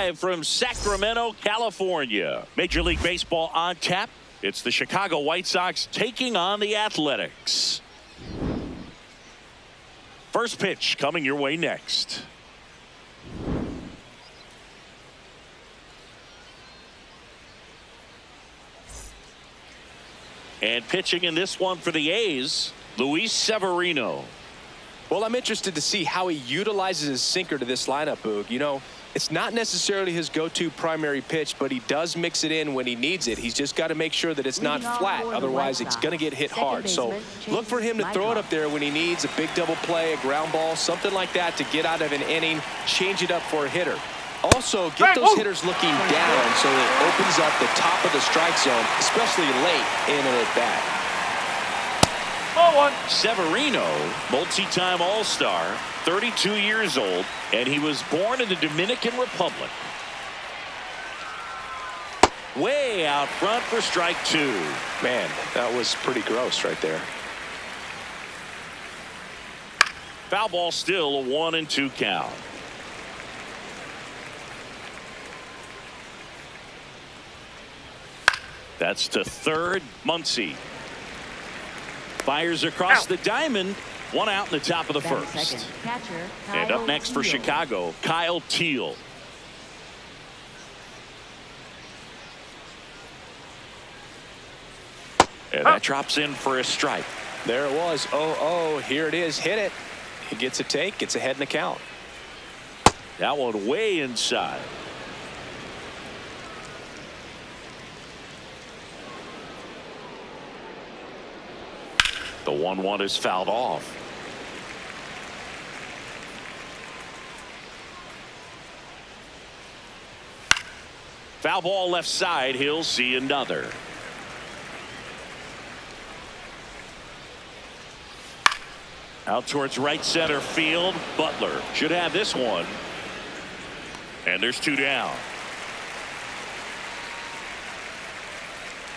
live from Sacramento, California. Major League Baseball on tap. It's the Chicago White Sox taking on the Athletics. First pitch coming your way next. And pitching in this one for the A's, Luis Severino. Well, I'm interested to see how he utilizes his sinker to this lineup, Boog. You know, it's not necessarily his go-to primary pitch, but he does mix it in when he needs it. He's just got to make sure that it's not flat. Otherwise, it's going to get hit hard. So look for him to throw it up there when he needs a big double play, a ground ball, something like that to get out of an inning, change it up for a hitter. Also, get those hitters looking down so it opens up the top of the strike zone, especially late in an at-bat. Severino, multi-time All-Star, 32 years old, and he was born in the Dominican Republic. Way out front for strike two. Man, that was pretty gross right there. Foul ball, still a 1-2 count. That's to third. Muncy fires across the diamond. One out in the top of the first. And up next for Chicago, Kyle Teal. And that drops in for a strike. There it was. 0-0. Here it is. Hit it. He gets a take. Gets ahead in the count. That one way inside. The 1-1 is fouled off. Foul ball left side. He'll see another. Out towards right center field. Butler should have this one. And there's two down.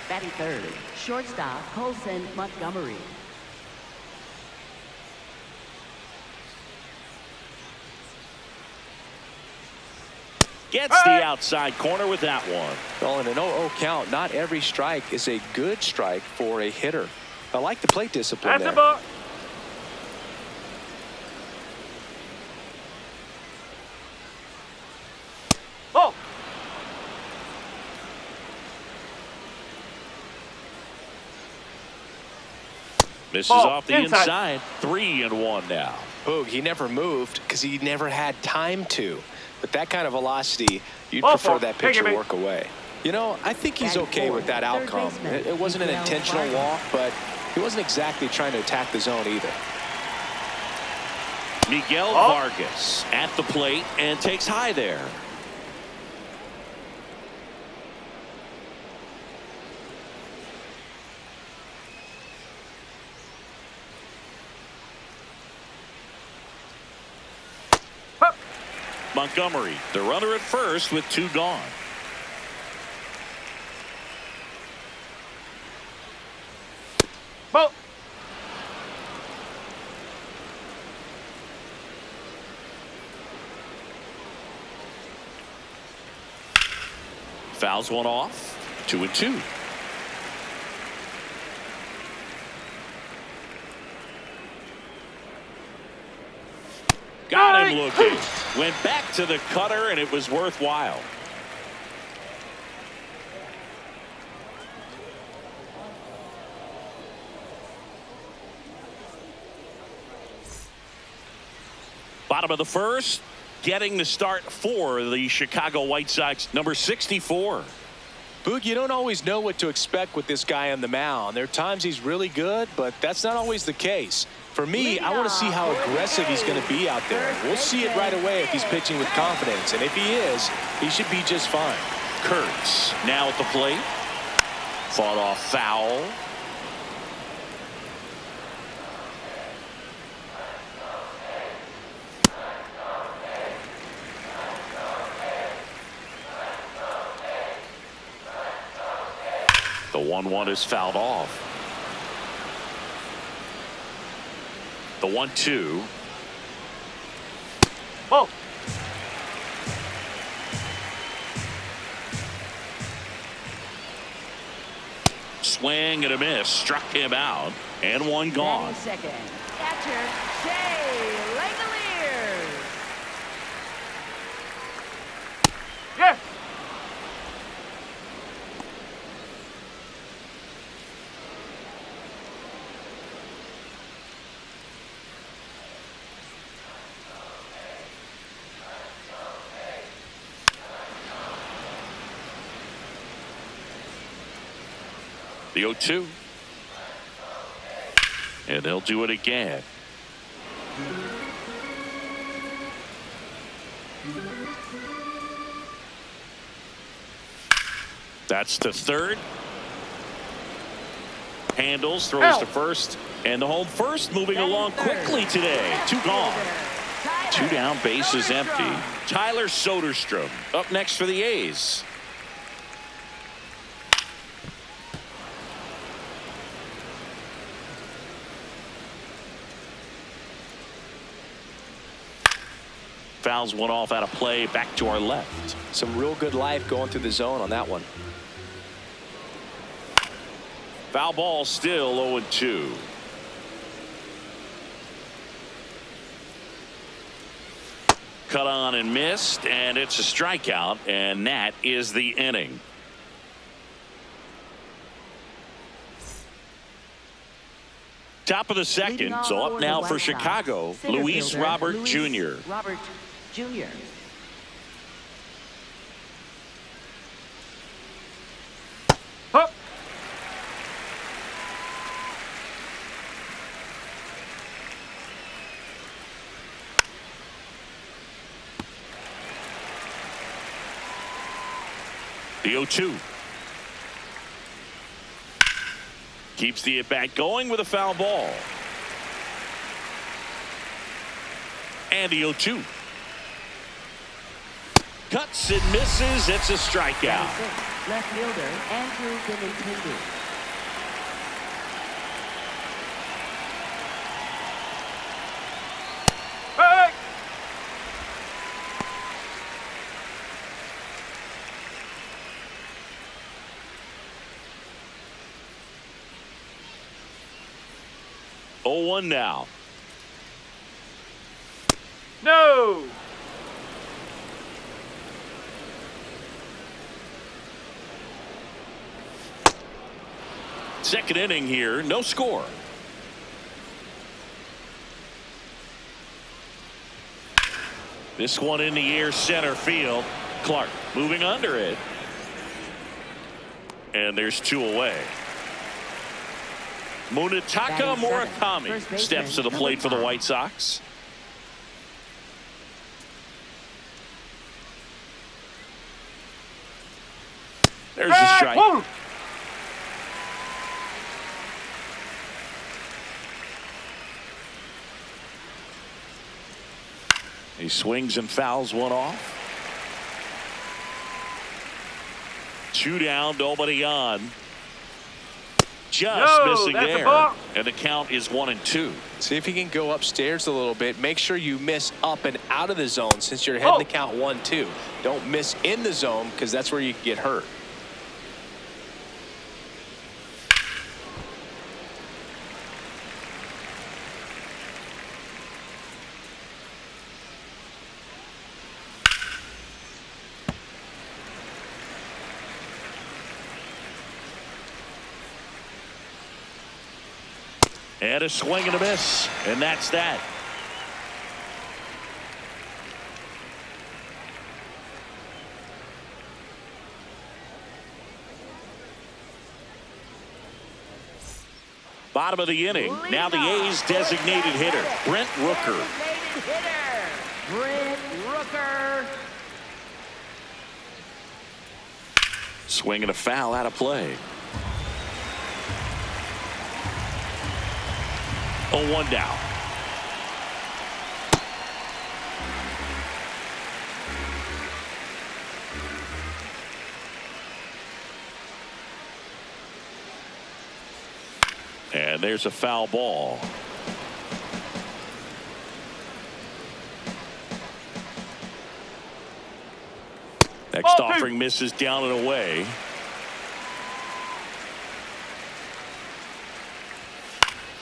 Batting third, shortstop Colson Montgomery. Gets the outside corner with that one. Well, in an 0-0 count, not every strike is a good strike for a hitter. I like the plate discipline there. Misses off the inside. 3-1 now. Boog, he never moved because he never had time to. But that kind of velocity, you'd prefer that pitcher work away. You know, I think he's okay with that outcome. It wasn't an intentional walk, but he wasn't exactly trying to attack the zone either. Miguel Vargas at the plate and takes high there. Montgomery, the runner at first with two gone. Fouls one off. 2-2. Got him looking. Went back to the cutter, and it was worthwhile. Bottom of the first, getting the start for the Chicago White Sox, number 64. Boog, you don't always know what to expect with this guy on the mound. There are times he's really good, but that's not always the case. For me, I want to see how aggressive he's going to be out there. We'll see it right away if he's pitching with confidence. And if he is, he should be just fine. Kurtz now at the plate. Fought off foul. The 1-1 is fouled off. The 1-2. swing and a miss. Struck him out. And one gone. Second, catcher, Shea Langoliers. Yes. The 0-2. And they'll do it again. That's to third. Handles, throws to first. And the home first moving along quickly today. 2 gone. 2 down, bases empty. Tyler Soderstrom up next for the A's. Fouls one off out of play, back to our left. Some real good life going through the zone on that one. Foul ball, still 0-2. Cut on and missed, and it's a strikeout, and that is the inning. Top of the second, so up now for Chicago, Luis Robert Jr. Robert Jr. Up. The 0-2. Keeps the at-bat going with a foul ball. And the 0-2. Cuts and misses. It's a strikeout. Left fielder Andrew Benintendi. Hey. Oh, 1 now. No. Second inning here, no score. This one in the air, center field. Clark moving under it. And there's 2 away. Munetaka Murakami steps to the plate for the White Sox. There's a strike. Whoa. He swings and fouls one off. 2 down, nobody on. Just missing that's a there. ball. And the count is 1-2. See if you can go upstairs a little bit. Make sure you miss up and out of the zone since you're heading the count 1-2. Don't miss in the zone because that's where you can get hurt. And a swing and a miss. And that's that. Bottom of the inning. Now the A's designated hitter, Brent Rooker. Designated hitter, Brent Rooker. Swing and a foul out of play. 0-1 down. And there's a foul ball. Next offering misses down and away.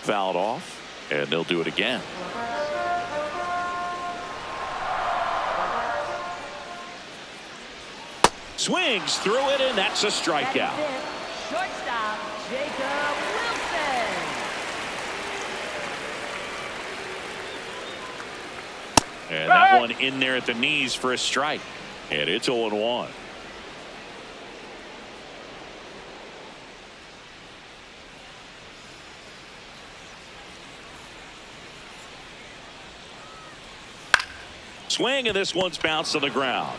fouled off, and they'll do it again. Swings through it, and that's a strikeout. Shortstop, Jacob Wilson. And that one in there at the knees for a strike. And it's 0-1. Swing, and this one's bounced to the ground.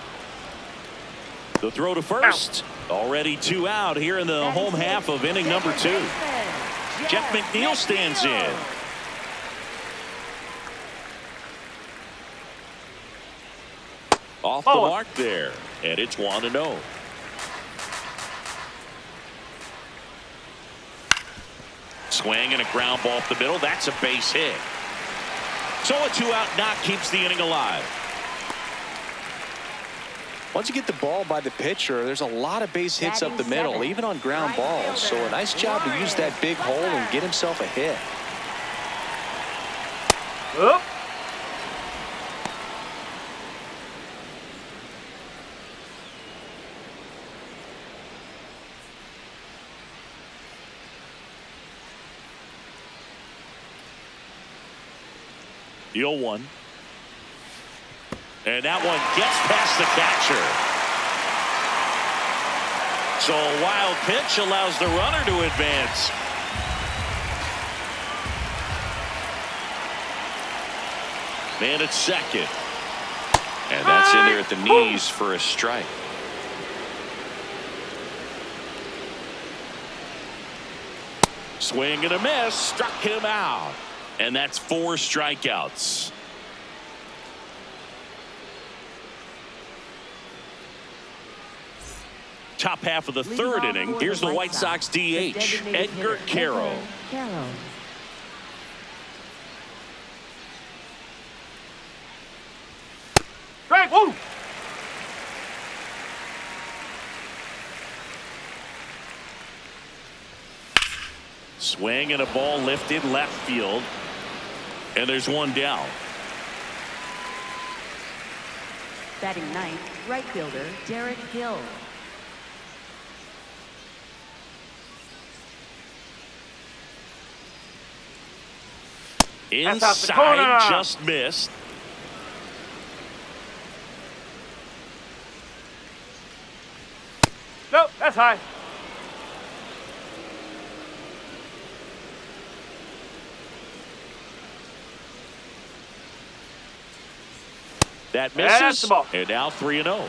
The throw to first. Already 2 out here in the home half of inning number 2. Jeff McNeil stands in. Off the mark there, and it's 1-0. Swing and a ground ball up the middle. That's a base hit. So a 2-out knock keeps the inning alive. Once you get the ball by the pitcher, there's a lot of base hits up the middle, even on ground balls. So a nice job to use that big hole and get himself a hit. Up. The 0-1. And that one gets past the catcher. So a wild pitch allows the runner to advance. Man at second. And that's in there at the knees for a strike. Swing and a miss. Struck him out. And that's 4 strikeouts. Top half of the third inning. Here's the White Sox DH, Edgar Quero. Strike. Woo. Swing and a ball lifted left field. And there's one down. Batting ninth, right fielder Derek Hill. Inside, just missed. Nope, that's high. That That's misses. the ball. And now 3-0.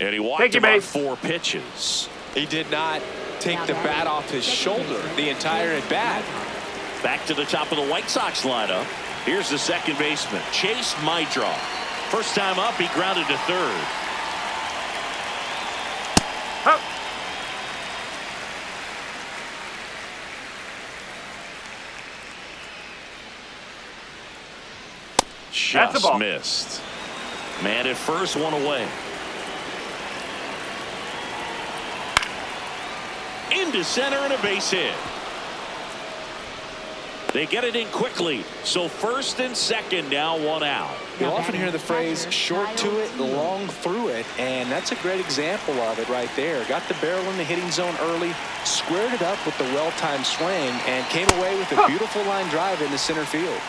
And he walked about 4 pitches. He did not take the bat off his shoulder the entire at bat. Back to the top of the White Sox lineup. Here's the second baseman, Chase Mydroff. First time up, he grounded to third. Up. That's the Just ball. missed. Man at first, one away. Into center and a base hit. They get it in quickly. So first and second, now 1 out. You'll often hear the phrase short to it, long through it, and that's a great example of it right there. Got the barrel in the hitting zone early, squared it up with the well-timed swing, and came away with a beautiful line drive into center field.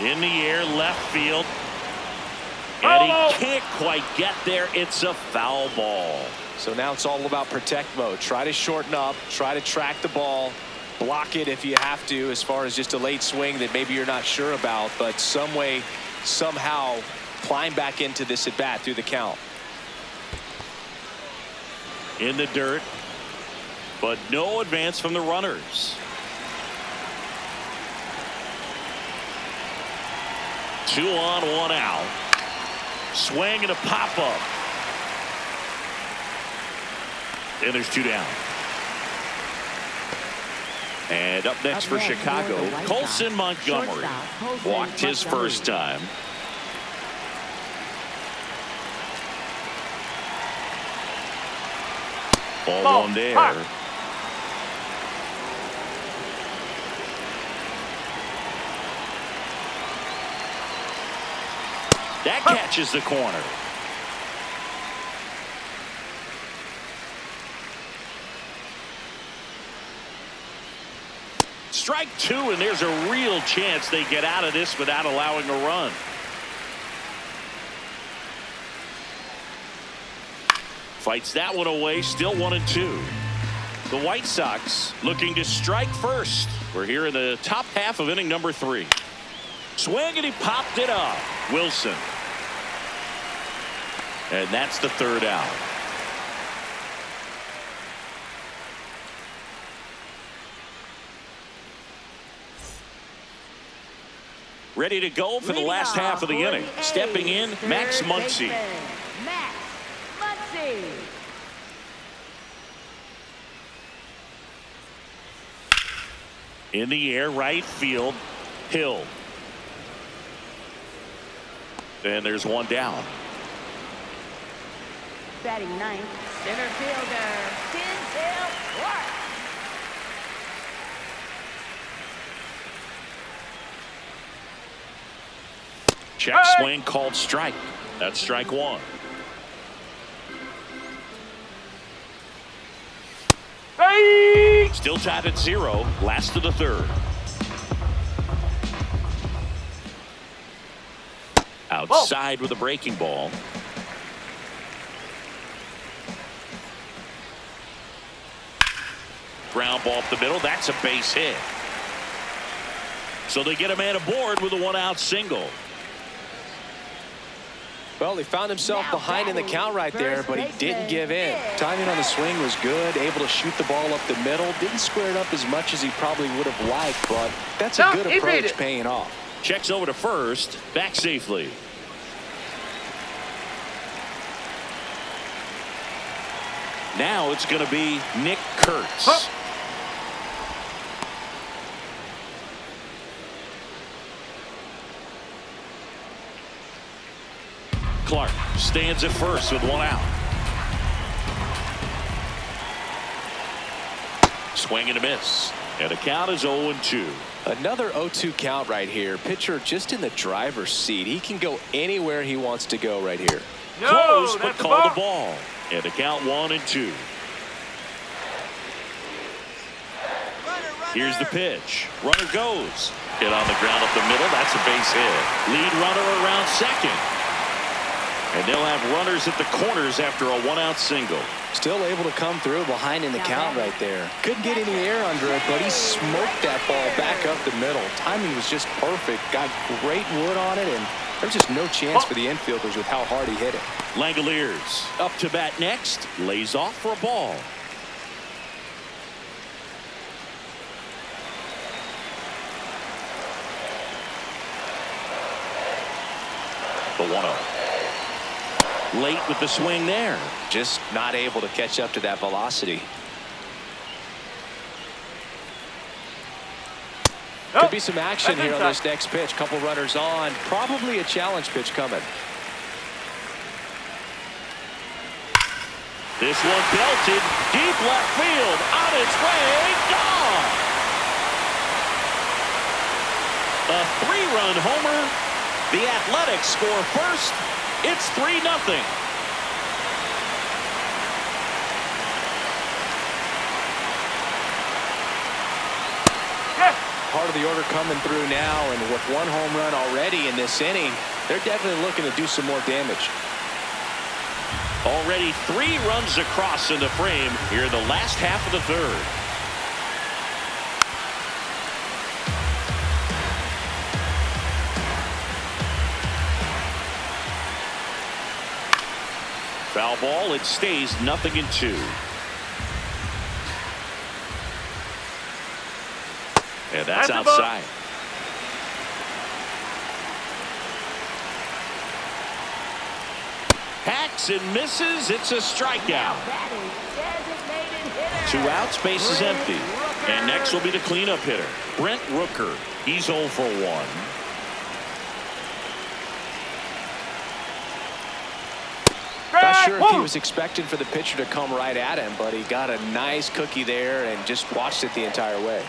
In the air, left field. And he can't quite get there. It's a foul ball. So now it's all about protect mode. Try to shorten up, try to track the ball, block it if you have to, as far as just a late swing that maybe you're not sure about, but some way, somehow climb back into this at bat through the count. In the dirt, but no advance from the runners. 2 on, 1 out. Swing and a pop up. And there's 2 down. And up next for Chicago, Colson Montgomery. Walked his first time. Ball one there. That catches the corner. Strike two, and there's a real chance they get out of this without allowing a run. Fights that one away, still 1-2. The White Sox looking to strike first. We're here in the top half of inning number 3. Swing, and he popped it up. Wilson. And that's the third out. Ready to go for the last half of the inning. Stepping in, Max Muncy. Max Muncy. In the air, right field, Hill. And there's one down. Batting ninth, center fielder, Denzel Clark. Check swing called strike. That's strike one. Hey! Still tied at 0. Last of the third. Outside with a breaking ball. Ground ball up the middle. That's a base hit. So they get a man aboard with a 1-out single. Well, he found himself behind in the count right there, but he didn't give in. Timing on the swing was good, able to shoot the ball up the middle. Didn't square it up as much as he probably would have liked, but that's a good approach paying off. Checks over to first, back safely. Now it's going to be Nick Kurtz. Clark stands at first with 1 out. Swing and a miss. And the count is 0-2. Another 0-2 count right here. Pitcher just in the driver's seat. He can go anywhere he wants to go right here. No, close, but that's called the ball. And the count 1-2. Here's the pitch. Runner goes. Hit on the ground up the middle. That's a base hit. Lead runner around second. And they'll have runners at the corners after a 1-out single. Still able to come through behind in the count right there. Couldn't get any air under it, but he smoked that ball back up the middle. Timing was just perfect. Got great wood on it, and there's just no chance for the infielders with how hard he hit it. Langoliers up to bat next. Lays off for a ball. The 1-0. Late with the swing there. Just not able to catch up to that velocity. Could be some action here on this next pitch. Couple runners on. Probably a challenge pitch coming. This one belted deep left field. On its way. Gone. A 3-run homer. The Athletics score first. It's 3-0. Part of the order coming through now, and with 1 home run already in this inning, they're definitely looking to do some more damage. Already 3 runs across in the frame here in the last half of the third. Foul ball. It stays 0-2. And that's outside. Hacks and misses. It's a strikeout. 2 outs. Base is empty. And next will be the cleanup hitter, Brent Rooker. He's 0 for 1. Not sure if he was expecting for the pitcher to come right at him, but he got a nice cookie there and just watched it the entire way.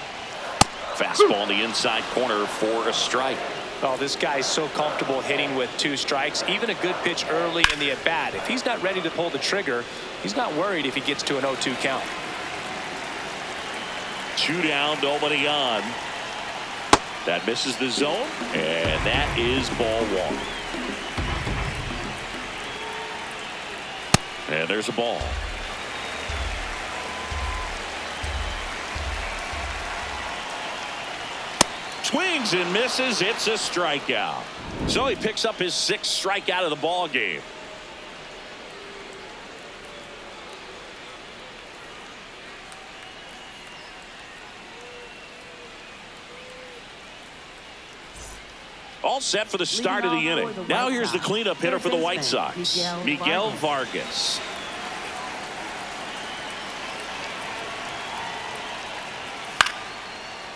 Fastball in the inside corner for a strike. Oh, this guy's so comfortable hitting with 2 strikes. Even a good pitch early in the at-bat. If he's not ready to pull the trigger, he's not worried if he gets to an 0-2 count. 2 down, nobody on. That misses the zone, and that is ball 1. And there's a ball. Swings and misses. It's a strikeout. So he picks up his 6th strikeout of the ball game. All set for the start of the inning. Now here's the cleanup hitter for the White Sox, Miguel Vargas.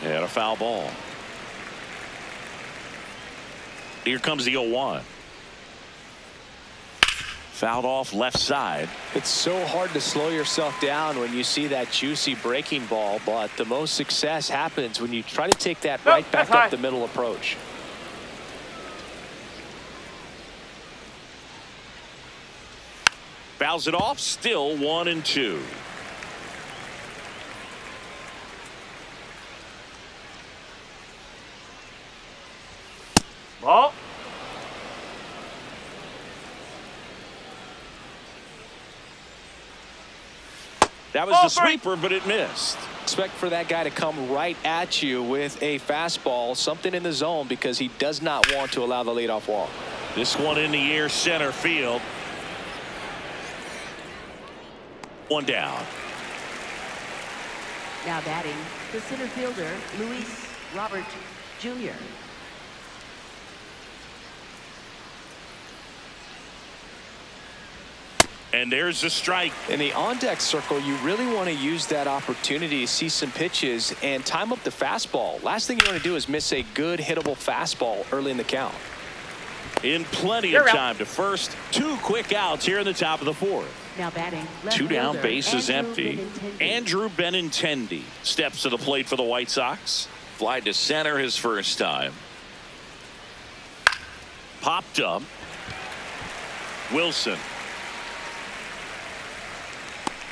And a foul ball. Here comes the 0-1. Fouled off left side. It's so hard to slow yourself down when you see that juicy breaking ball, but the most success happens when you try to take that right back up the middle approach. Fouls it off, still 1-2. Ball. That was the sweeper, but it missed. Expect for that guy to come right at you with a fastball, something in the zone, because he does not want to allow the leadoff walk. This one in the air, center field. 1 down. Now batting, the center fielder, Luis Robert Jr. And there's a strike. In the on-deck circle, you really want to use that opportunity to see some pitches and time up the fastball. Last thing you want to do is miss a good hittable fastball early in the count. In plenty of time to first. 2 quick outs here in the top of the 4th. Now batting, 2 down, base is empty. Benintendi. Andrew Benintendi steps to the plate for the White Sox. Fly to center his first time. Popped up. Wilson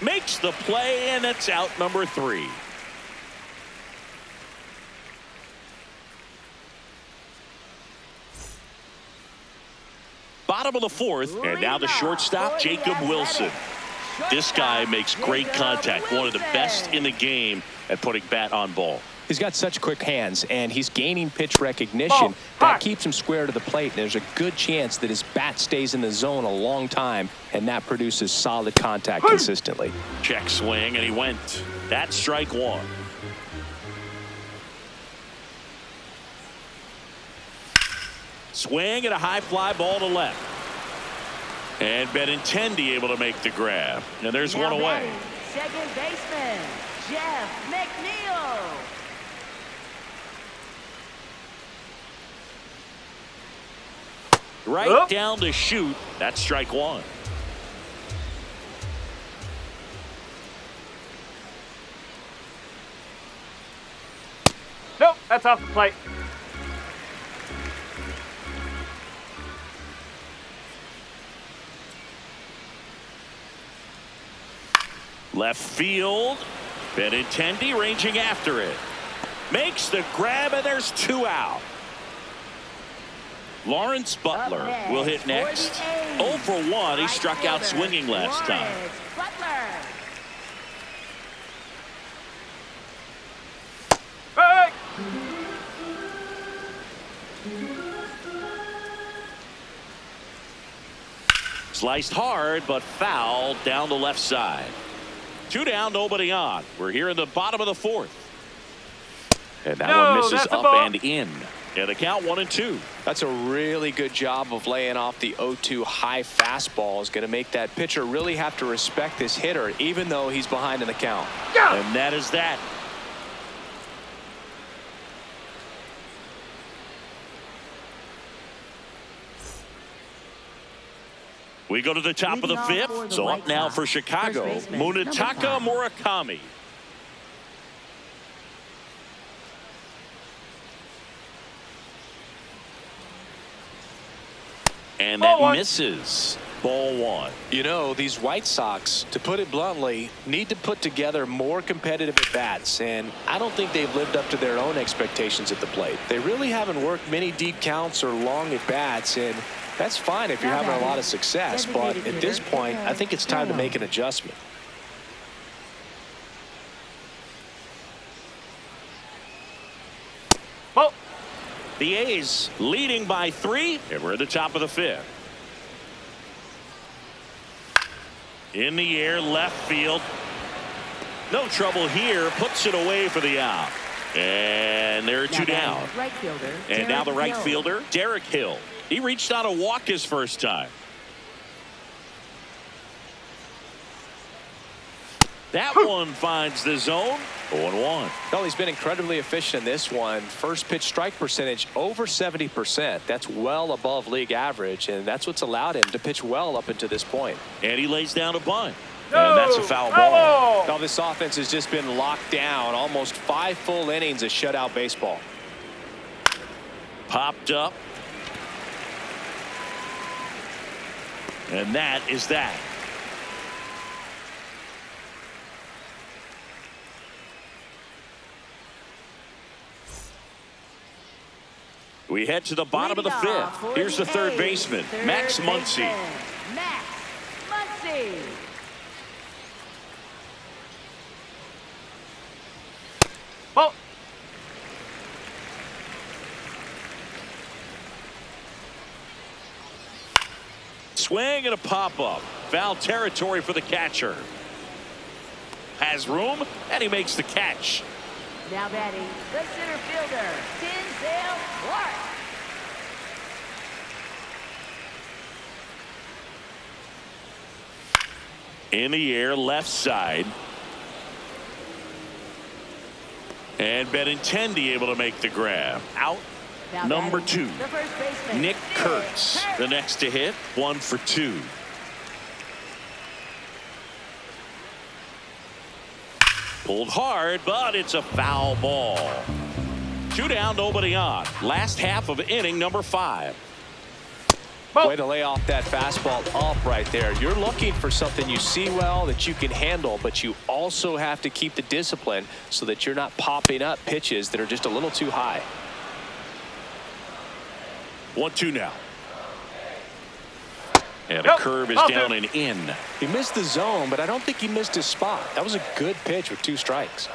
makes the play, and it's out number 3. Bottom of the 4th, and now the shortstop, Jacob Wilson. This guy makes great contact, one of the best in the game at putting bat on ball. He's got such quick hands, and he's gaining pitch recognition. That keeps him square to the plate, and there's a good chance that his bat stays in the zone a long time, and that produces solid contact consistently. Check swing, and he went. That's strike 1. Swing and a high fly ball to left. And Benintendi able to make the grab. And there's Now one away. batting, second baseman, Jeff McNeil. Right down to shoot. That's strike 1. Nope, that's off the plate. Left field. Benintendi ranging after it. Makes the grab, and there's 2 out. Lawrence Butler will hit next. 0 for 1. He struck out swinging last time. Butler. Hey! Sliced hard, but foul down the left side. 2 down, nobody on. We're here in the bottom of the 4th. And that one misses up and in. And the count 1-2. That's a really good job of laying off the 0-2 high fastball. Is going to make that pitcher really have to respect this hitter, even though he's behind in the count. And that is that. We go to the top of the Leading off for fifth. the So White up now Sox, for Chicago, first baseman, number Munetaka 5. Murakami. And that Ball 1. misses. Ball 1. You know, these White Sox, to put it bluntly, need to put together more competitive at-bats, and I don't think they've lived up to their own expectations at the plate. They really haven't worked many deep counts or long at-bats, and that's fine if you're having a lot of success, but at this point, I think it's time to make an adjustment. Ball. The A's leading by 3, and we're at the top of the 5th. In the air, left field. No trouble here. Puts it away for the out. And there are 2 down. Right fielder, And now the right Hill. fielder, Derek Hill. He reached on a walk his first time. That one finds the zone. 0-1. Well, he's been incredibly efficient in this one. First pitch strike percentage over 70%. That's well above league average, and that's what's allowed him to pitch well up until this point. And he lays down a bunt. No. And that's a foul ball. Now this offense has just been locked down. Almost 5 full innings of shutout baseball. Popped up. And that is that. We head to the bottom of the Leading off 5th. for Here's the third A's, baseman, third Max Muncy. baseman, Max Muncy. Ball. Swing and a pop-up. Foul territory for the catcher. Has room, and he makes the catch. Now batting, the center fielder, Denzel Clark. In the air, left side. And Benintendi able to make the grab. Out. Now Number batting, 2. the first baseman, Nick Kurtz, the next to hit. 1 for 2. Pulled hard, but it's a foul ball. 2 down, nobody on. Last half of inning number 5. Way to lay off that fastball up right there. You're looking for something you see well that you can handle, but you also have to keep the discipline so that you're not popping up pitches that are just a little too high. 1-2 now. And a Nope. curve is Ball down 2. and in. He missed the zone, but I don't think he missed his spot. That was a good pitch with 2 strikes.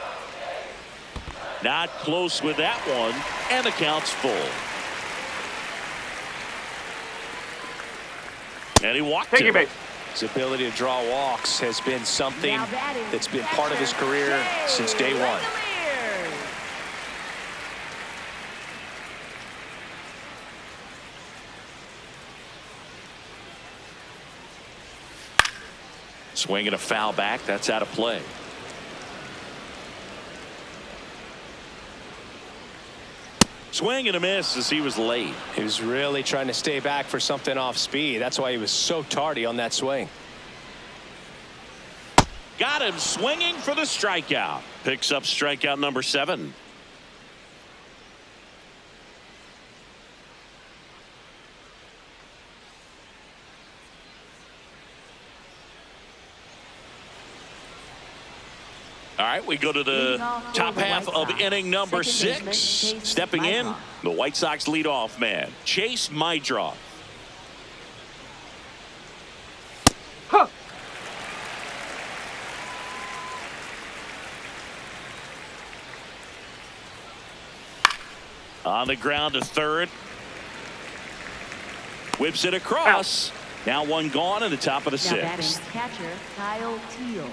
Not close with that one, and the count's full. And he walked Take him. your base. His ability to draw walks has been something Now batting, that's been part of his catcher, career Jay since day one. Langeliers. Swinging a foul back. That's out of play. Swing and a miss as he was late. He was really trying to stay back for something off speed. That's why he was so tardy on that swing. Got him swinging for the strikeout. Picks up strikeout number 7. All right, we go to the top half of inning number 6. Stepping in, the White Sox leadoff man, Chase Mydroff. Huh. On the ground to third. Whips it across. Now one gone in the top of the Now batting, 6th. catcher Kyle Teal.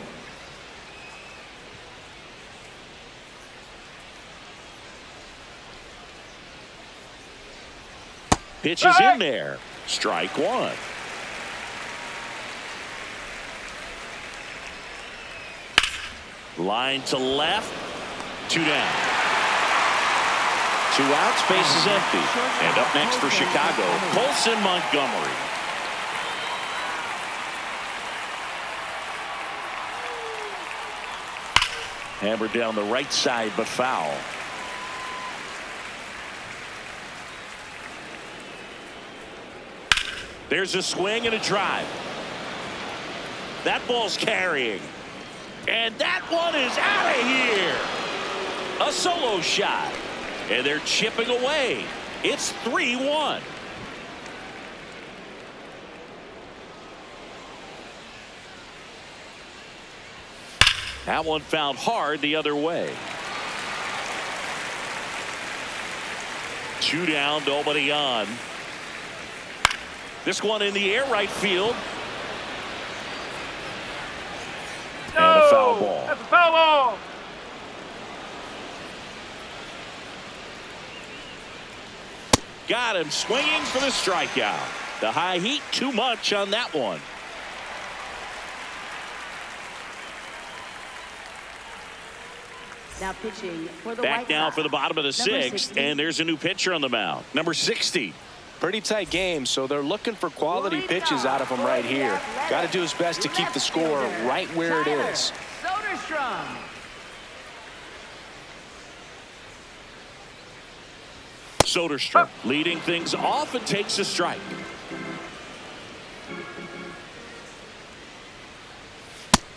Pitch is in there. Strike 1. Line to left. 2 down. 2 outs, base is empty. And up next for Chicago, Colson Montgomery. Hammered down the right side, but foul. There's a swing and a drive. That ball's carrying. And that one is out of here. A solo shot. And they're chipping away. It's 3-1. That one found hard the other way. 2 down, nobody on. This one in the air right field. No, and a foul ball. That's a foul ball. Got him swinging for the strikeout. The high heat too much on that one. Now pitching for the Back White now Sox. for the bottom of the Number 6th, 60. and there's a new pitcher on the mound. Number 60. Pretty tight game, so they're looking for quality pitches out of him right here. Got to do his best to keep the score right where it is. Soderstrom. Soderstrom leading things off and takes a strike.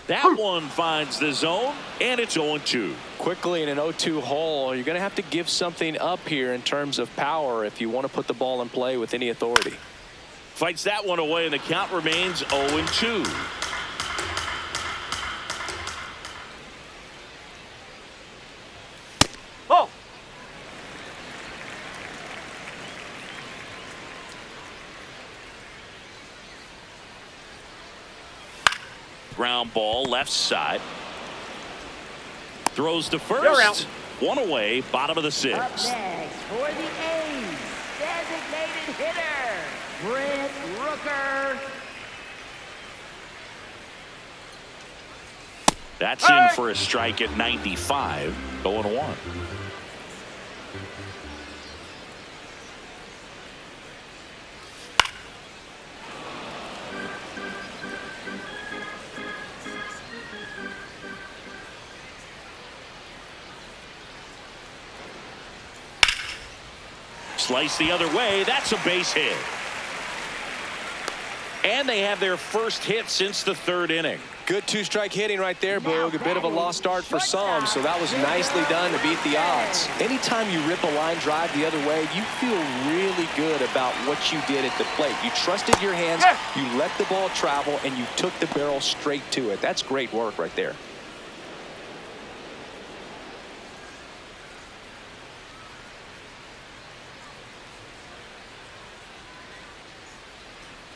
That one finds the zone, and it's 0-2. Quickly in an 0-2 hole, you're going to have to give something up here in terms of power if you want to put the ball in play with any authority. Fights that one away, and the count remains 0-2. Oh. Ground ball left side. Throws to You're out. first. One away, bottom of the Up 6th. next for the A's, designated hitter, Brent Rooker. That's in for a strike at 95. 0-1. Slice the other way. That's a base hit. And they have their first hit since the 3rd inning. Good 2-strike hitting right there, Boog. A bit of a lost start for some, so that was nicely done to beat the odds. Anytime you rip a line drive the other way, you feel really good about what you did at the plate. You trusted your hands, you let the ball travel, and you took the barrel straight to it. That's great work right there.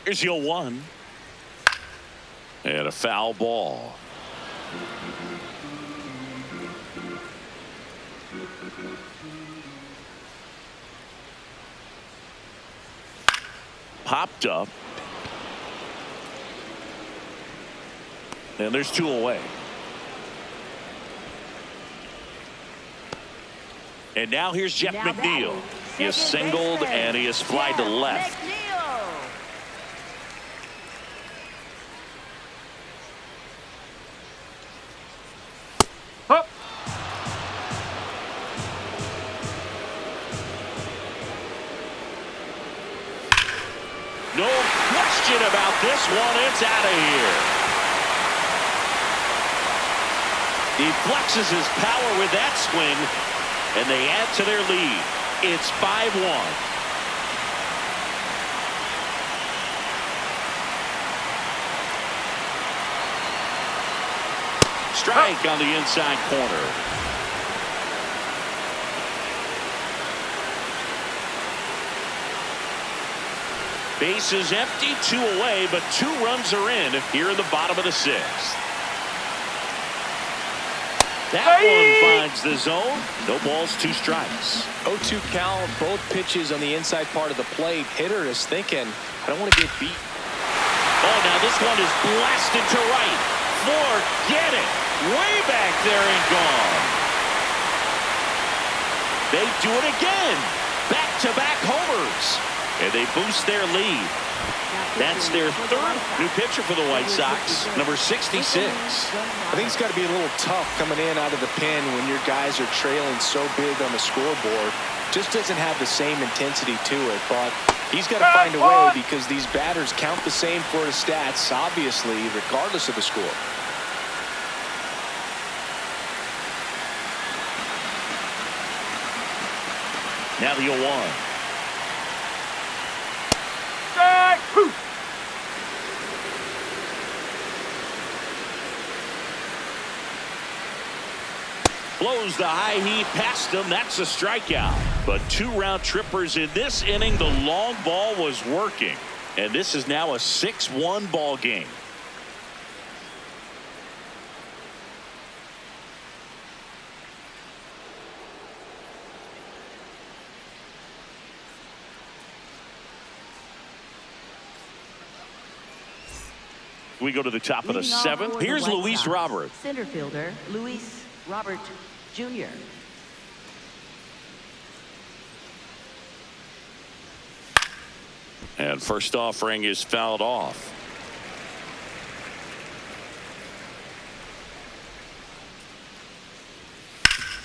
Here's your 1. And a foul ball. Popped up. And there's 2 away. And now here's Jeff Now McNeil. batting, He is second singled baseman, and he is flied to Jeff left. McNeil. Huh. No question about this one. It's out of here. He flexes his power with that swing, and they add to their lead. It's 5-1. Strike on the inside corner. Bases empty, 2 away, but 2 runs are in here in the bottom of the 6th. That one finds the zone. No balls, 2 strikes. 0-2 count, both pitches on the inside part of the plate. Hitter is thinking, I don't want to get beat. Oh, now this one is blasted to right. Forget it. Way back there and gone. They do it again. Back-to-back homers. And they boost their lead. That's their third new pitcher for the White Sox, number 66. I think it's got to be a little tough coming in out of the pen when your guys are trailing so big on the scoreboard. Just doesn't have the same intensity to it, but he's got to find a way because these batters count the same for his stats, obviously, regardless of the score. Now the 0-1. Blows the high heat past him. That's a strikeout. But 2 round trippers in this inning. The long ball was working. And this is now a 6-1 ball game. We go to the top of the 7th. Here's Luis Robert. Center fielder Luis Robert Jr. And first offering is fouled off.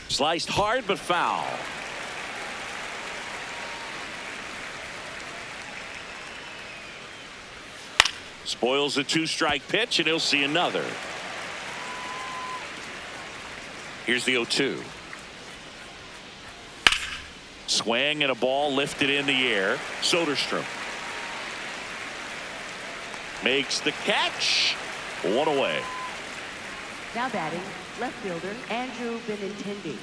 Sliced hard but foul. Spoils a 2-strike pitch, and he'll see another. Here's the 0-2. Swing and a ball lifted in the air. Soderstrom makes the catch. 1 away. Now batting, left fielder Andrew Benintendi.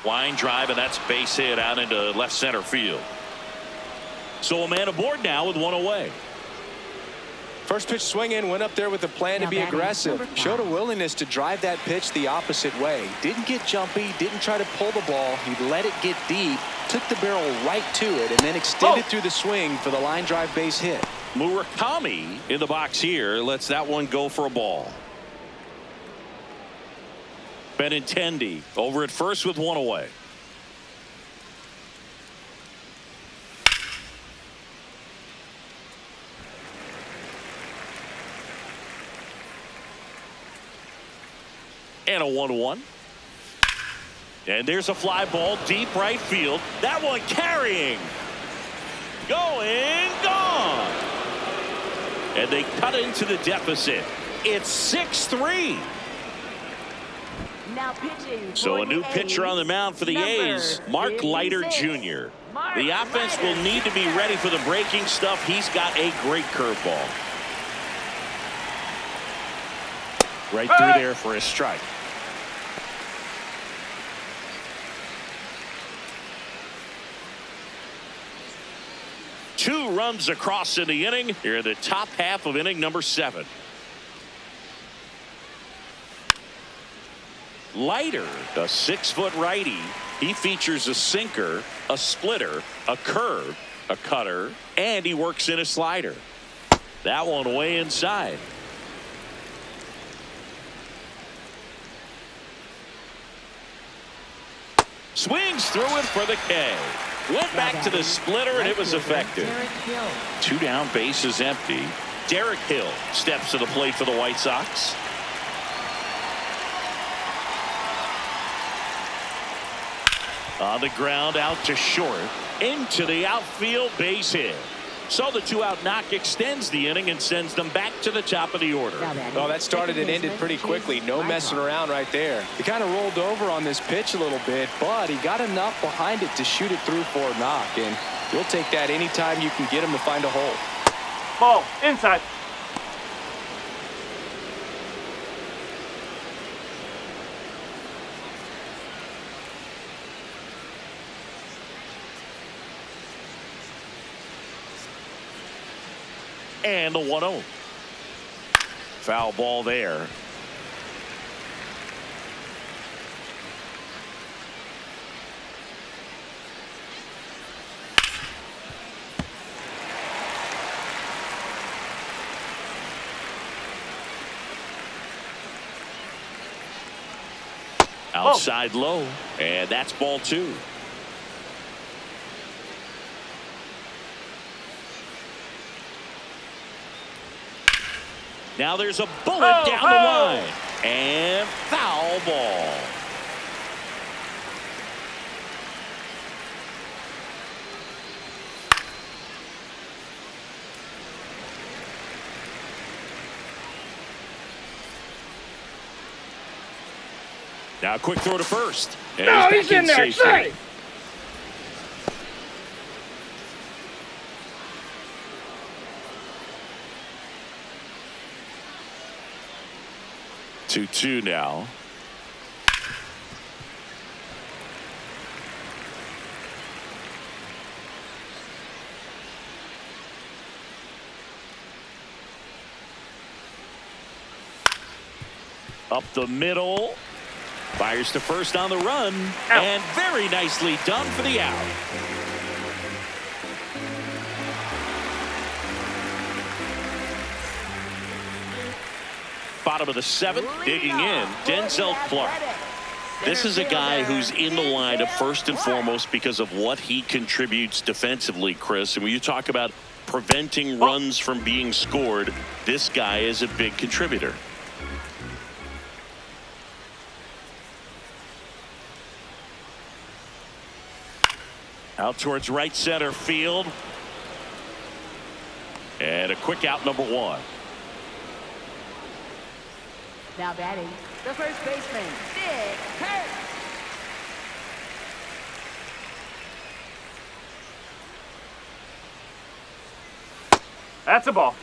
Line drive, and that's base hit out into left center field. So a man aboard now with 1 away. First pitch swing in, went up there with a plan to be aggressive. Showed a willingness to drive that pitch the opposite way. Didn't get jumpy, didn't try to pull the ball. He let it get deep, took the barrel right to it, and then extended through the swing for the line drive base hit. Murakami in the box here lets that one go for a ball. Benintendi over at first with 1 away. And a 1-1. And there's a fly ball deep right field. That one carrying. Going, gone. And they cut into the deficit. It's 6-3. Now pitching. So a new pitcher on the mound for the A's, Mark Leiter Jr. The offense will need to be ready for the breaking stuff. He's got a great curveball. Right through there for a strike. Two runs across in the inning. Here in the top half of inning number 7. Leiter, a 6-foot righty. He features a sinker, a splitter, a curve, a cutter, and he works in a slider. That one way inside. Swings through it for the K. Went back to the splitter, and it was effective. 2 down, base is empty. Derek Hill steps to the plate for the White Sox. On the ground, out to short, into the outfield, base hit. So the 2-out knock extends the inning and sends them back to the top of the order. Oh, that started and ended pretty quickly. No messing around right there. He kind of rolled over on this pitch a little bit, but he got enough behind it to shoot it through for a knock. And you'll take that anytime you can get him to find a hole. Ball inside. And the 1-0. Foul ball there. Outside low, and that's ball 2. Now there's a bullet down the line, and foul ball. Now a quick throw to first. And No, he's in there. Safe. Two now. Up the middle. Fires to first on the run. Out. And very nicely done for the out. Bottom of the 7th, digging in, Denzel Clark. This is a guy who's in the lineup first and foremost because of what he contributes defensively, Chris. And when you talk about preventing runs from being scored, this guy is a big contributor. Out towards right center field. And a quick out, number 1. Now batting, the first baseman, Dick Hurt. That's a ball.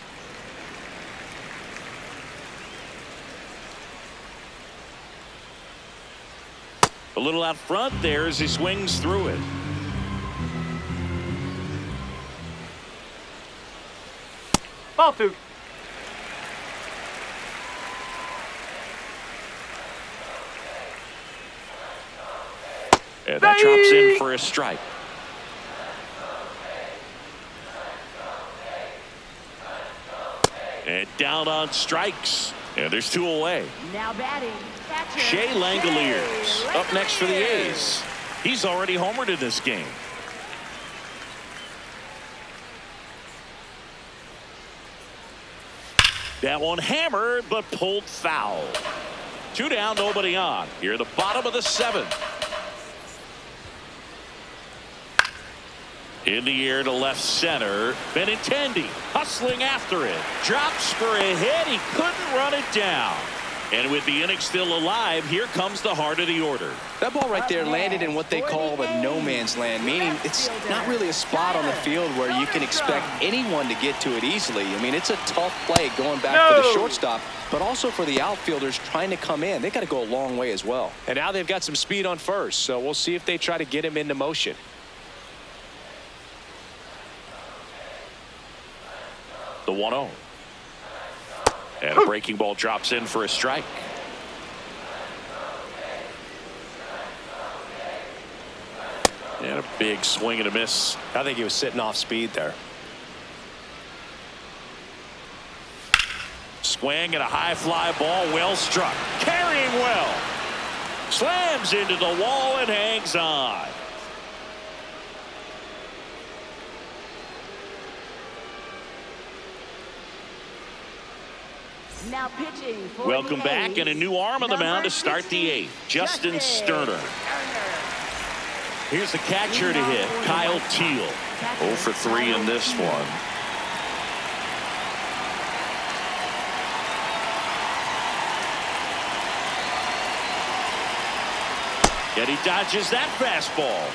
A little out front there as he swings through it. Ball 2. And that drops in for a strike. And down on strikes. And there's 2 away. Now batting, catcher, Shea Langoliers up next for the A's. He's already homered in this game. That one hammered, but pulled foul. 2 down, nobody on. Here at the bottom of the 7th. In the air to left center. Benintendi hustling after it. Drops for a hit. He couldn't run it down. And with the inning still alive, here comes the heart of the order. That ball right there landed in what they call the no man's land, meaning it's not really a spot on the field where you can expect anyone to get to it easily. I mean, it's a tough play going back for the shortstop, but also for the outfielders trying to come in. They got to go a long way as well. And now they've got some speed on first, so we'll see if they try to get him into motion. The 1-0. And a breaking ball drops in for a strike. And a big swing and a miss. I think he was sitting off speed there. Swing and a high fly ball, well struck. Carrying well. Slams into the wall and hangs on. Now pitching for Welcome the back, A's, and a new arm on the mound to start the 8th. Justin Sterner. Here's the catcher to hit, Kyle Teal. 0 for 3 in this one. And he dodges that fastball.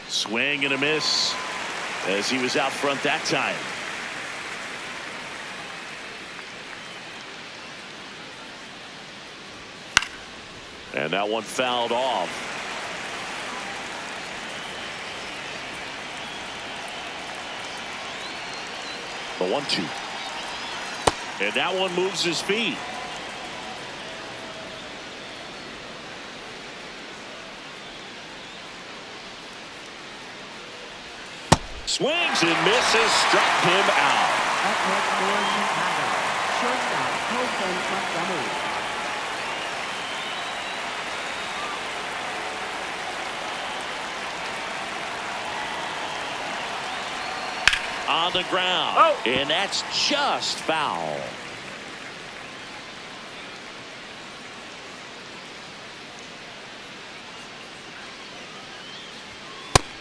Swing and a miss as he was out front that time. And that one fouled off. The 1-2. And that one moves his feet. Swings and misses, struck him out. Up next for Chicago, shortstop Oakland Montgomery. On the ground. Oh. And that's just foul.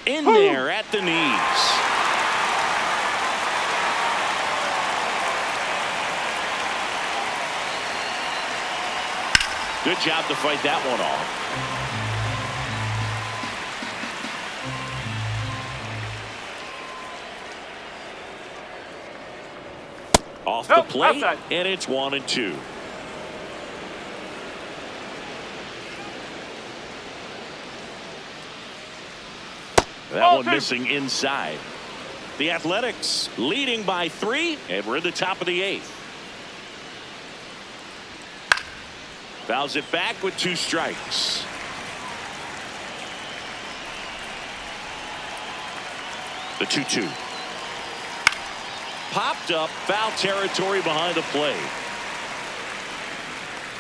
In there at the knees. Good job to fight that one off. Off the plate, outside. and it's 1-2. That Ball one two. missing inside. The Athletics leading by 3, and we're in the top of the 8th. Fouls it back with 2 strikes. The 2-2. Popped up, foul territory behind the plate.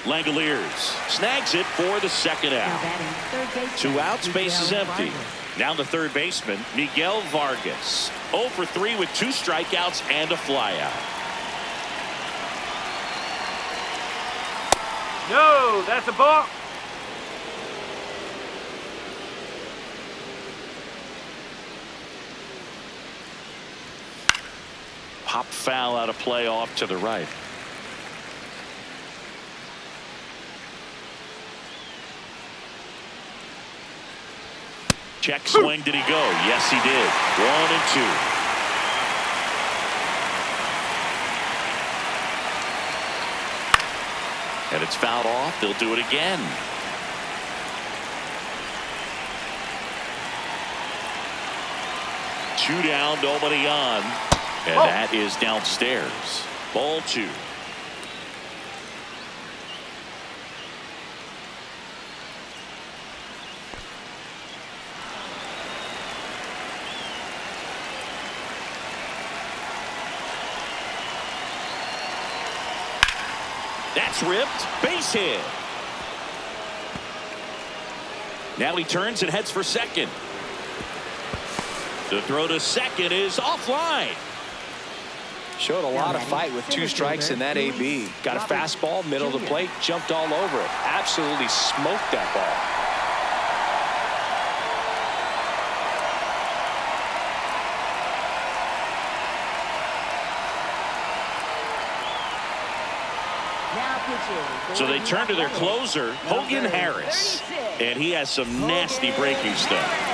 Langoliers snags it for the second Now out. batting third baseman, 2 outs, base is Miguel empty. Vargas. Now the third baseman, Miguel Vargas. 0 for 3 with 2 strikeouts and a flyout. No, that's a ball. Pop foul out of play off to the right. Check swing. Did he go? Yes, he did. 1-2. And it's fouled off. They'll do it again. Two down, nobody on. And that is downstairs. Ball 2. That's ripped. Base hit. Now he turns and heads for second. The throw to second is offline. Showed a lot of fight with 2 strikes in that AB. Got a fastball, middle of the plate, jumped all over it. Absolutely smoked that ball. Now pitching. So they turn to their closer, Hogan Harris. And he has some nasty breaking stuff.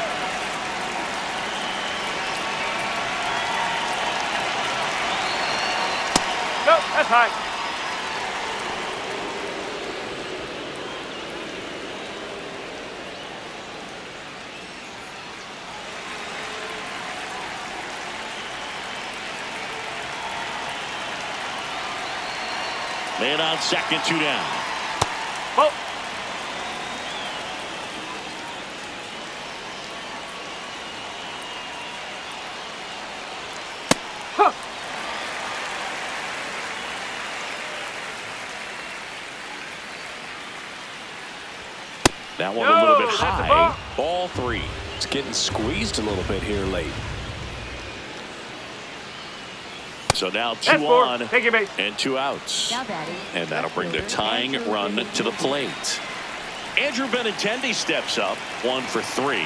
Nope, that's high. Man on second, 2 down. Ball. Huh. That one a little bit No, that's a high. Ball 3. It's getting squeezed a little bit here late. So now 2 That's 4. on Take your base. and 2 outs. Now batting. And that'll bring the tying run to the plate. Andrew Benintendi steps up, 1 for 3.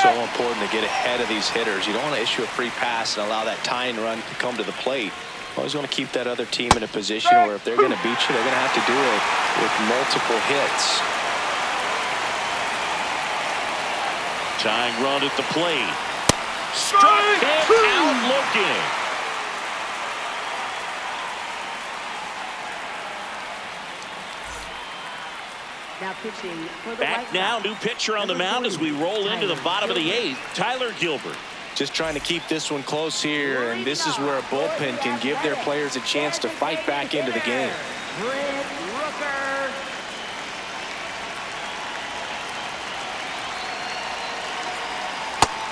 So important to get ahead of these hitters. You don't want to issue a free pass and allow that tying run to come to the plate. Always want to keep that other team in a position where if they're going to beat you, they're going to have to do it with multiple hits. Tying run at the plate. Struck him out looking. Now pitching for the Back White now, Sox. new pitcher on the mound as we roll into the bottom of the 8th. Tyler Gilbert. Just trying to keep this one close here, and this is where a bullpen can give their players a chance to fight back into the game. Brent Rooker.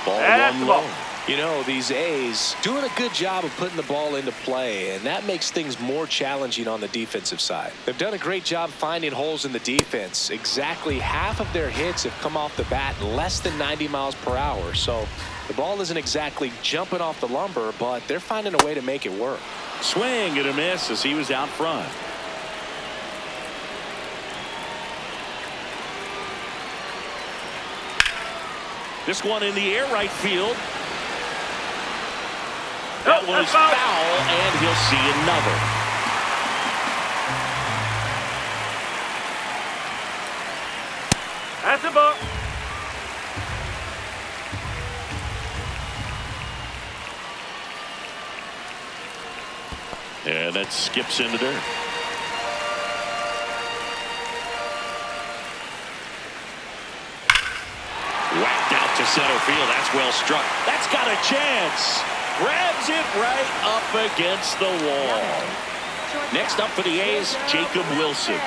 Ball That's one the ball. low. You know, these A's doing a good job of putting the ball into play, and that makes things more challenging on the defensive side. They've done a great job finding holes in the defense. Exactly half of their hits have come off the bat less than 90 miles per hour. So the ball isn't exactly jumping off the lumber, but they're finding a way to make it work. Swing and a miss as he was out front. This one in the air right field. That one is foul, and he'll see another. That's a ball. And that skips into dirt. Whacked out to center field. That's well struck. That's got a chance. Grabs it right up against the wall. Next up for the A's, Jacob Wilson.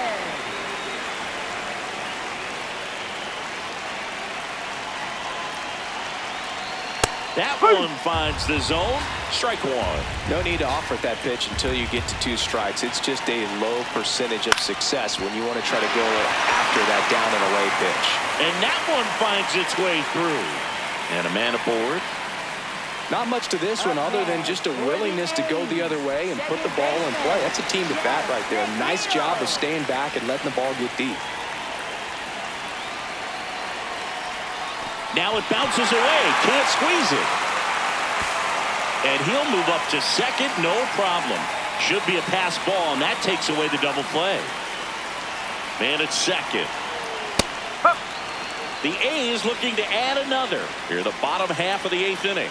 That one finds the zone. Strike one. No need to offer that pitch until you get to 2 strikes. It's just a low percentage of success when you want to try to go after that down and away pitch. And that one finds its way through. And a man aboard. Not much to this one other than just a willingness to go the other way and put the ball in play. That's a team to bat right there. Nice job of staying back and letting the ball get deep. Now it bounces away. Can't squeeze it. And he'll move up to second. No problem. Should be a pass ball, and that takes away the double play. Man at second. The A's looking to add another here in the bottom half of the 8th inning.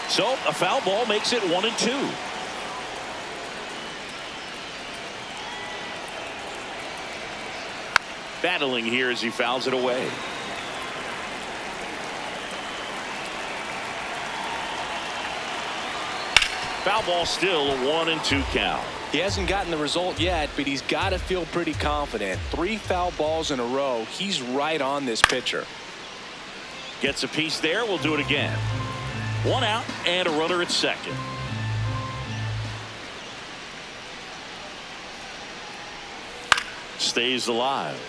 So a foul ball makes it 1-2. Battling here as he fouls it away. Foul ball still a 1-2 count. He hasn't gotten the result yet, but he's got to feel pretty confident. 3 foul balls in a row. He's right on this pitcher. Gets a piece there. We'll do it again. 1 out and a runner at second. Stays alive.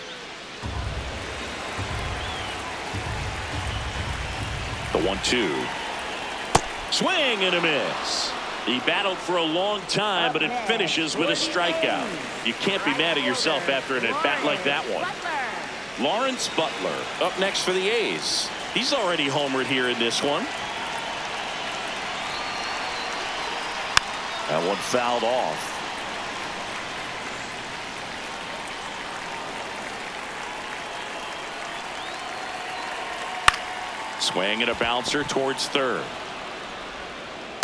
The 1-2. Swing and a miss. He battled for a long time, but it finishes with a strikeout. You can't be mad at yourself after an at-bat like that one. Lawrence Butler up next for the A's. He's already homered here in this one. That one fouled off. Swing and a bouncer towards third.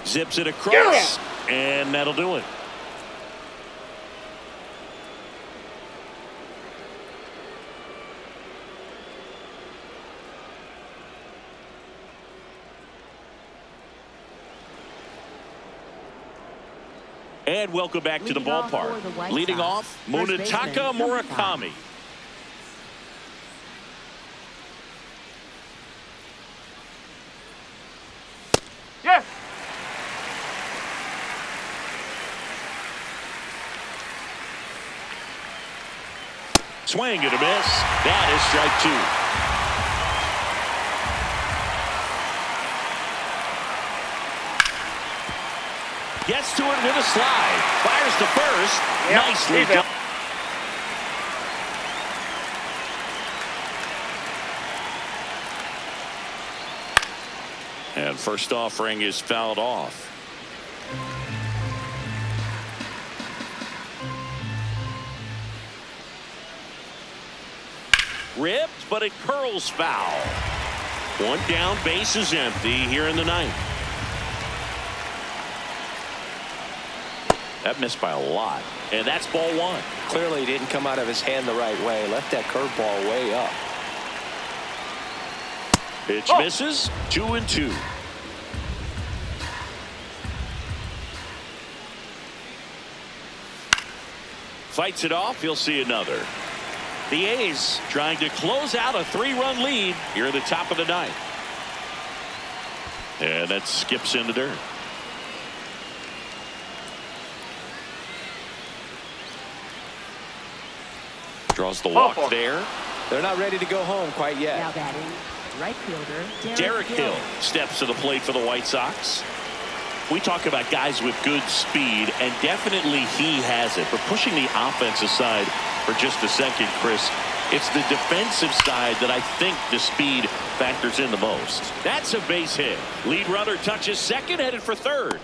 Zips it across, and that'll do it. And welcome back to the ballpark. Leading off, Munetaka Murakami. Yes. Swing and a miss. That is strike 2. Gets to it with a slide. Fires to first. Yep, Nicely he's done. out. And first offering is fouled off. Ripped, but it curls foul. 1 down, base is empty here in the 9th. That missed by a lot. And that's ball 1. Clearly didn't come out of his hand the right way. Left that curveball way up. Pitch misses. 2-2. Fights it off. He'll see another. The A's trying to close out a 3-run lead here at the top of the ninth. And that skips into dirt. Draws the walk there. They're not ready to go home quite yet. Now batting, right fielder Derek Hill steps to the plate for the White Sox. We talk about guys with good speed, and definitely he has it. But pushing the offense aside for just a second, Chris, it's the defensive side that I think the speed factors in the most. That's a base hit. Lead runner touches second, headed for third.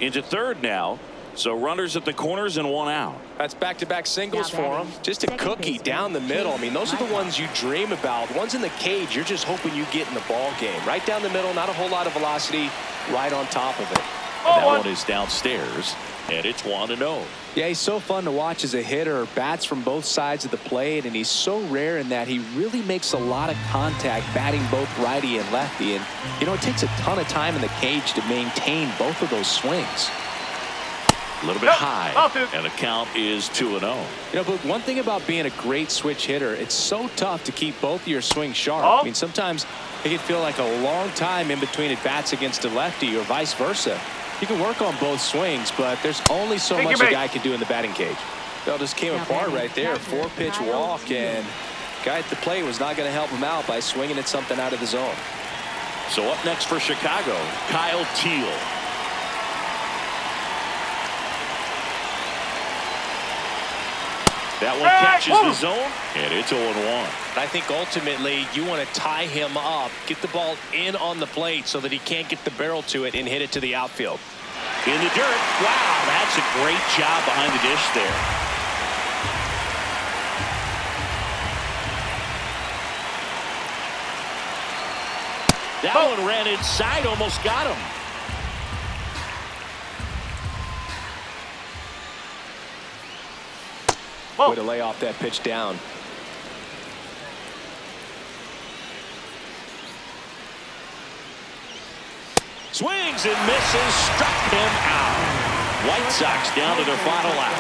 Into third now. So runners at the corners and one out. That's back-to-back singles for him. Just a cookie down the middle. I mean, those are the ones you dream about. Ones in the cage, you're just hoping you get in the ball game. Right down the middle, not a whole lot of velocity, right on top of it. And that one is downstairs, and it's 1-0. Yeah, he's so fun to watch as a hitter. Bats from both sides of the plate, and he's so rare in that he really makes a lot of contact batting both righty and lefty. And, you know, it takes a ton of time in the cage to maintain both of those swings. A little bit high, and the count is 2-0. You know, but one thing about being a great switch hitter, it's so tough to keep both of your swings sharp. I mean, sometimes it can feel like a long time in between at bats against a lefty or vice versa. You can work on both swings, but there's only so much a guy can do in the batting cage. Well, just came apart right there. 4-pitch walk, and guy at the plate was not going to help him out by swinging at something out of the zone. So up next for Chicago, Kyle Teal. That one catches the zone, and it's 0-1. I think ultimately you want to tie him up, get the ball in on the plate so that he can't get the barrel to it and hit it to the outfield. In the dirt. Wow, that's a great job behind the dish there. That one ran inside, almost got him. Way to lay off that pitch down. Swings and misses, struck him out. White Sox down to their final out.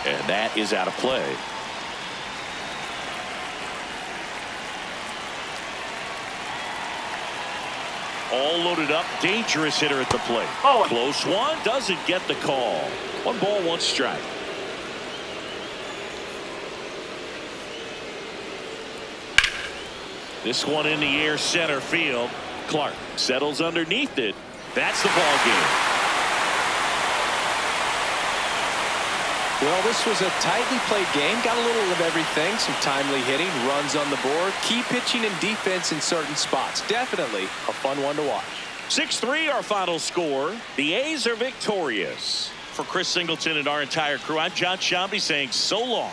And that is out of play. All loaded up, dangerous hitter at the plate. Close one, doesn't get the call. 1 ball, 1 strike. This one in the air, center field. Clark settles underneath it. That's the ball game. Well, this was a tightly played game. Got a little of everything. Some timely hitting, runs on the board, key pitching and defense in certain spots. Definitely a fun one to watch. 6-3 our final score. The A's are victorious. For Chris Singleton and our entire crew, I'm John Shambi saying so long.